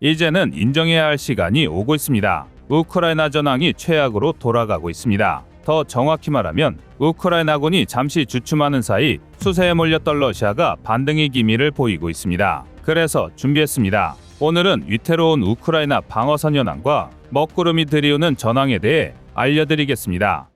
이제는 인정해야 할 시간이 오고 있습니다. 우크라이나 전황이 최악으로 돌아가고 있습니다. 더 정확히 말하면 우크라이나군이 잠시 주춤하는 사이 수세에 몰렸던 러시아가 반등의 기미를 보이고 있습니다. 그래서 준비했습니다. 오늘은 위태로운 우크라이나 방어선 현황과 먹구름이 들이우는 전황에 대해 알려드리겠습니다.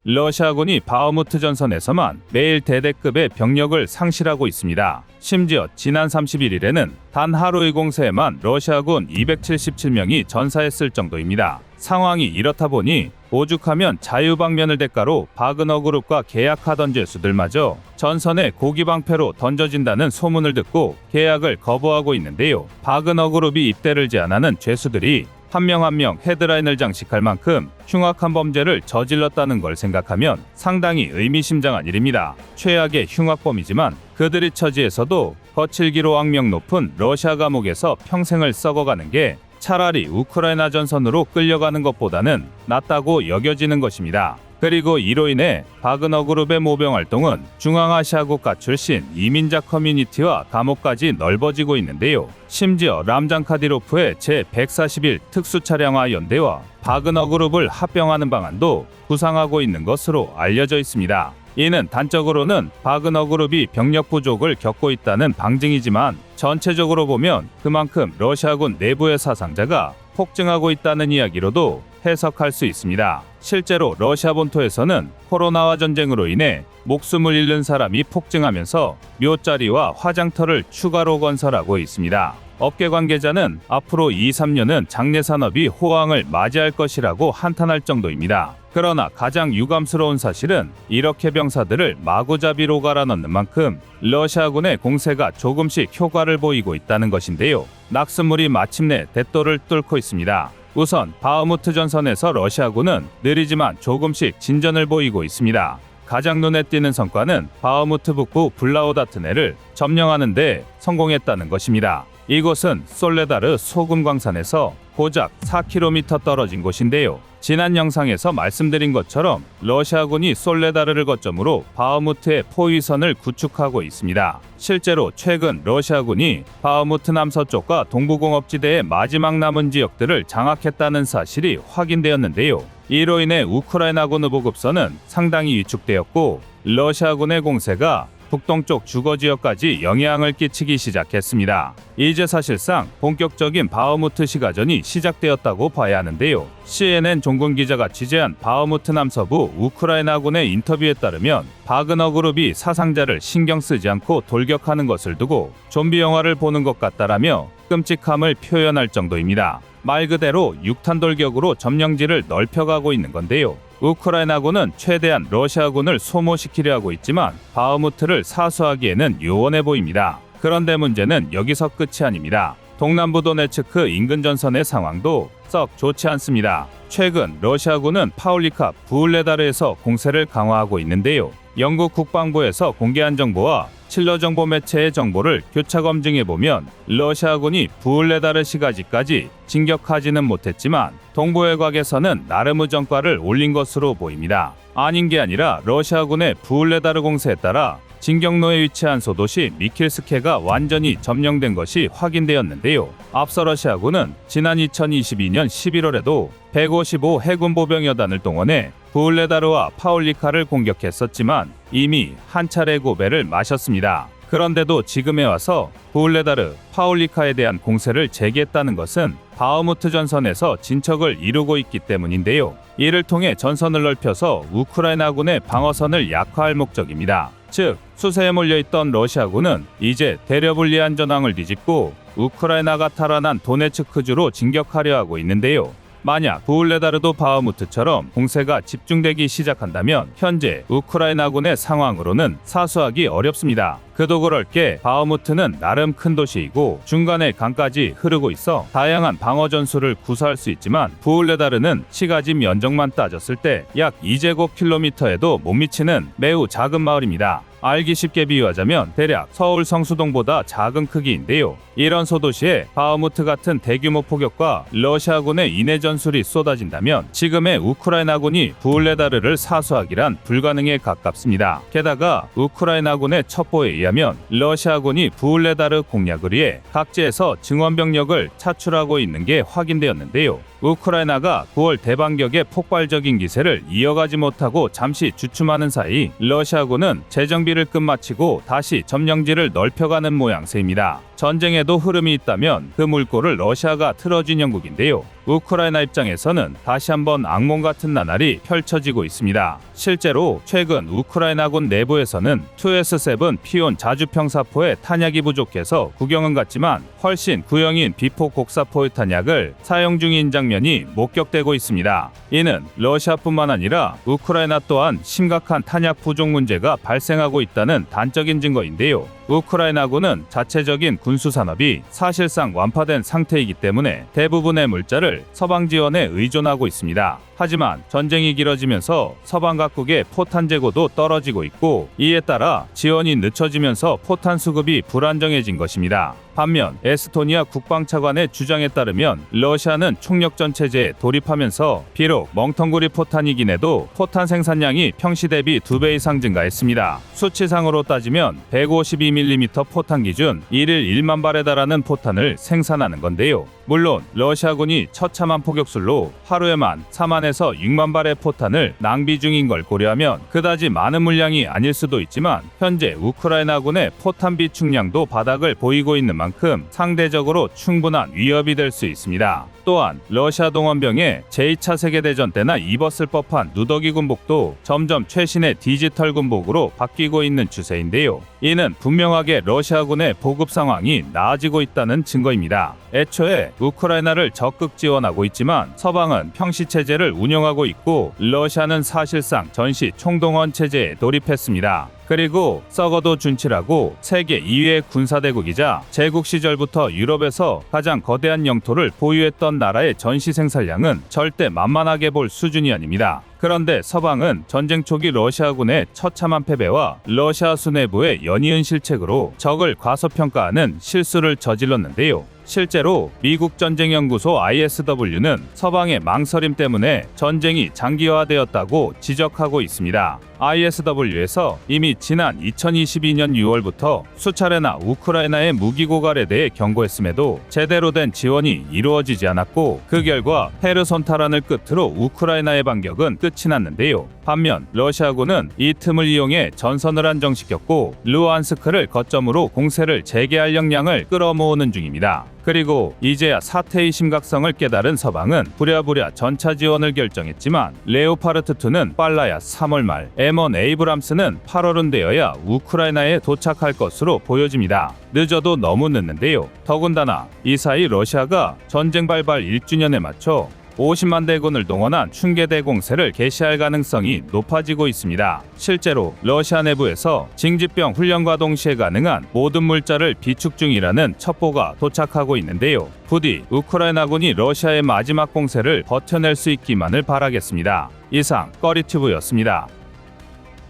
러시아군이 바흐무트 전선에서만 매일 대대급의 병력을 상실하고 있습니다. 심지어 지난 31일에는 단 하루의 공세에만 러시아군 277명이 전사했을 정도입니다. 상황이 이렇다 보니 오죽하면 자유방면을 대가로 바그너 그룹과 계약하던 죄수들마저 전선에 고기방패로 던져진다는 소문을 듣고 계약을 거부하고 있는데요. 바그너 그룹이 입대를 제안하는 죄수들이 한 명 한 명 헤드라인을 장식할 만큼 흉악한 범죄를 저질렀다는 걸 생각하면 상당히 의미심장한 일입니다. 최악의 흉악범이지만 그들의 처지에서도 거칠기로 악명 높은 러시아 감옥에서 평생을 썩어가는 게 차라리 우크라이나 전선으로 끌려가는 것보다는 낫다고 여겨지는 것입니다. 그리고 이로 인해 바그너 그룹의 모병 활동은 중앙아시아 국가 출신 이민자 커뮤니티와 감옥까지 넓어지고 있는데요. 심지어 람잔 카디로프의 제141 특수차량화 연대와 바그너 그룹을 합병하는 방안도 구상하고 있는 것으로 알려져 있습니다. 이는 단적으로는 바그너 그룹이 병력 부족을 겪고 있다는 방증이지만 전체적으로 보면 그만큼 러시아군 내부의 사상자가 폭증하고 있다는 이야기로도 해석할 수 있습니다. 실제로 러시아 본토에서는 코로나와 전쟁으로 인해 목숨을 잃는 사람이 폭증하면서 묘자리와 화장터를 추가로 건설하고 있습니다. 업계 관계자는 앞으로 2-3년은 장례 산업이 호황을 맞이할 것이라고 한탄할 정도입니다. 그러나 가장 유감스러운 사실은 이렇게 병사들을 마구잡이로 갈아넣는 만큼 러시아군의 공세가 조금씩 효과를 보이고 있다는 것인데요. 낙숫물이 마침내 대도를 뚫고 있습니다. 우선 바흐무트 전선에서 러시아군은 느리지만 조금씩 진전을 보이고 있습니다. 가장 눈에 띄는 성과는 바흐무트 북부 블라우다트네를 점령하는 데 성공했다는 것입니다. 이곳은 솔레다르 소금 광산에서 고작 4km 떨어진 곳인데요. 지난 영상에서 말씀드린 것처럼 러시아군이 솔레다르를 거점으로 바흐무트의 포위선을 구축하고 있습니다. 실제로 최근 러시아군이 바흐무트 남서쪽과 동부공업지대의 마지막 남은 지역들을 장악했다는 사실이 확인되었는데요. 이로 인해 우크라이나군 보급선은 상당히 위축되었고 러시아군의 공세가 북동쪽 주거지역까지 영향을 끼치기 시작했습니다. 이제 사실상 본격적인 바흐무트 시가전이 시작되었다고 봐야 하는데요. CNN 종군 기자가 취재한 바흐무트 남서부 우크라이나군의 인터뷰에 따르면 바그너 그룹이 사상자를 신경 쓰지 않고 돌격하는 것을 두고 좀비 영화를 보는 것 같다라며 끔찍함을 표현할 정도입니다. 말 그대로 육탄 돌격으로 점령지를 넓혀가고 있는 건데요. 우크라이나군은 최대한 러시아군을 소모시키려 하고 있지만 바흐무트를 사수하기에는 요원해 보입니다. 그런데 문제는 여기서 끝이 아닙니다. 동남부 도네츠크 인근 전선의 상황도 썩 좋지 않습니다. 최근 러시아군은 파울리카 부울레다르에서 공세를 강화하고 있는데요. 영국 국방부에서 공개한 정보와 칠러 정보 매체의 정보를 교차 검증해보면 러시아군이 부울레다르 시가지까지 진격하지는 못했지만 동부외곽에서는 나름의 전과를 올린 것으로 보입니다. 아닌 게 아니라 러시아군의 부울레다르 공세에 따라 진격로에 위치한 소도시 미킬스케가 완전히 점령된 것이 확인되었는데요. 앞서 러시아군은 지난 2022년 11월에도 155 해군 보병여단을 동원해 부울레다르와 파울리카를 공격했었지만 이미 한 차례 고배를 마셨습니다. 그런데도 지금에 와서 부울레다르, 파울리카에 대한 공세를 재개했다는 것은 바흐무트 전선에서 진척을 이루고 있기 때문인데요. 이를 통해 전선을 넓혀서 우크라이나군의 방어선을 약화할 목적입니다. 즉, 수세에 몰려있던 러시아군은 이제 대려불리한 전황을 뒤집고 우크라이나가 탈환한 도네츠크주로 진격하려 하고 있는데요. 만약 부울레다르도 바흐무트처럼 공세가 집중되기 시작한다면 현재 우크라이나군의 상황으로는 사수하기 어렵습니다. 그도 그럴 게 바흐무트는 나름 큰 도시이고 중간에 강까지 흐르고 있어 다양한 방어 전술을 구사할 수 있지만 부울레다르는 시가지 면적만 따졌을 때 약 2제곱킬로미터에도 못 미치는 매우 작은 마을입니다. 알기 쉽게 비유하자면 대략 서울 성수동보다 작은 크기인데요. 이런 소도시에 바흐무트 같은 대규모 포격과 러시아군의 인해 전술이 쏟아진다면 지금의 우크라이나군이 부울레다르를 사수하기란 불가능에 가깝습니다. 게다가 우크라이나군의 첩보에 의하면 러시아군이 부울레다르 공략을 위해 각지에서 증원병력을 차출하고 있는 게 확인되었는데요. 우크라이나가 9월 대반격의 폭발적인 기세를 이어가지 못하고 잠시 주춤하는 사이 러시아군은 재정비를 끝마치고 다시 점령지를 넓혀가는 모양새입니다. 전쟁에도 흐름이 있다면 그 물꼬를 러시아가 틀어준 형국인데요. 우크라이나 입장에서는 다시 한번 악몽 같은 나날이 펼쳐지고 있습니다. 실제로 최근 우크라이나군 내부에서는 2S7 피온 자주평사포의 탄약이 부족해서 구경은 갔지만 훨씬 구형인 비폭 곡사포의 탄약을 사용 중인 장면이 목격되고 있습니다. 이는 러시아뿐만 아니라 우크라이나 또한 심각한 탄약 부족 문제가 발생하고 있다는 단적인 증거인데요. 우크라이나군은 자체적인 군수산업이 사실상 완파된 상태이기 때문에 대부분의 물자를 서방 지원에 의존하고 있습니다. 하지만 전쟁이 길어지면서 서방 각국의 포탄 재고도 떨어지고 있고 이에 따라 지원이 늦춰지면서 포탄 수급이 불안정해진 것입니다. 반면 에스토니아 국방차관의 주장에 따르면 러시아는 총력전 체제에 돌입하면서 비록 멍텅구리 포탄이긴 해도 포탄 생산량이 평시 대비 2배 이상 증가했습니다. 수치상으로 따지면 152mm 포탄 기준 1일 1만 발에 달하는 포탄을 생산하는 건데요. 물론 러시아군이 처참한 포격술로 하루에만 4만에서 6만 발의 포탄을 낭비 중인 걸 고려하면 그다지 많은 물량이 아닐 수도 있지만 현재 우크라이나군의 포탄 비축량도 바닥을 보이고 있는 만큼 상대적으로 충분한 위협이 될 수 있습니다. 또한 러시아 동원병의 제2차 세계대전 때나 입었을 법한 누더기 군복도 점점 최신의 디지털 군복으로 바뀌고 있는 추세인데요. 이는 분명하게 러시아군의 보급 상황이 나아지고 있다는 증거입니다. 애초에 우크라이나를 적극 지원하고 있지만 서방은 평시 체제를 운영하고 있고 러시아는 사실상 전시 총동원 체제에 돌입했습니다. 그리고 썩어도 준치라고 세계 2위의 군사대국이자 제국 시절부터 유럽에서 가장 거대한 영토를 보유했던 나라의 전시 생산량은 절대 만만하게 볼 수준이 아닙니다. 그런데 서방은 전쟁 초기 러시아군의 처참한 패배와 러시아 수뇌부의 연이은 실책으로 적을 과소평가하는 실수를 저질렀는데요. 실제로 미국 전쟁연구소 ISW는 서방의 망설임 때문에 전쟁이 장기화되었다고 지적하고 있습니다. ISW에서 이미 지난 2022년 6월부터 수차례나 우크라이나의 무기 고갈에 대해 경고했음에도 제대로 된 지원이 이루어지지 않았고 그 결과 헤르손 탈환을 끝으로 우크라이나의 반격은 끝이 났는데요. 반면 러시아군은 이 틈을 이용해 전선을 안정시켰고 루안스크를 거점으로 공세를 재개할 역량을 끌어모으는 중입니다. 그리고 이제야 사태의 심각성을 깨달은 서방은 부랴부랴 전차 지원을 결정했지만 레오파르트2는 빨라야 3월 말, M1 에이브람스는 8월은 되어야 우크라이나에 도착할 것으로 보여집니다. 늦어도 너무 늦는데요. 더군다나 이 사이 러시아가 전쟁 발발 1주년에 맞춰 50만 대군을 동원한 충계대 공세를 개시할 가능성이 높아지고 있습니다. 실제로 러시아 내부에서 징집병 훈련과 동시에 가능한 모든 물자를 비축 중이라는 첩보가 도착하고 있는데요. 부디 우크라이나군이 러시아의 마지막 공세를 버텨낼 수 있기만을 바라겠습니다. 이상 꺼리튜브였습니다.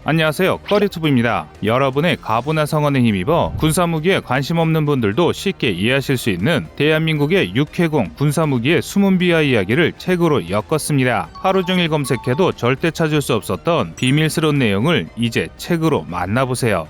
안녕하세요, 꺼리튜브입니다. 여러분의 가부나 성원에 힘입어 군사무기에 관심 없는 분들도 쉽게 이해하실 수 있는 대한민국의 육해공 군사무기의 숨은 비하 이야기를 책으로 엮었습니다. 하루 종일 검색해도 절대 찾을 수 없었던 비밀스러운 내용을 이제 책으로 만나보세요.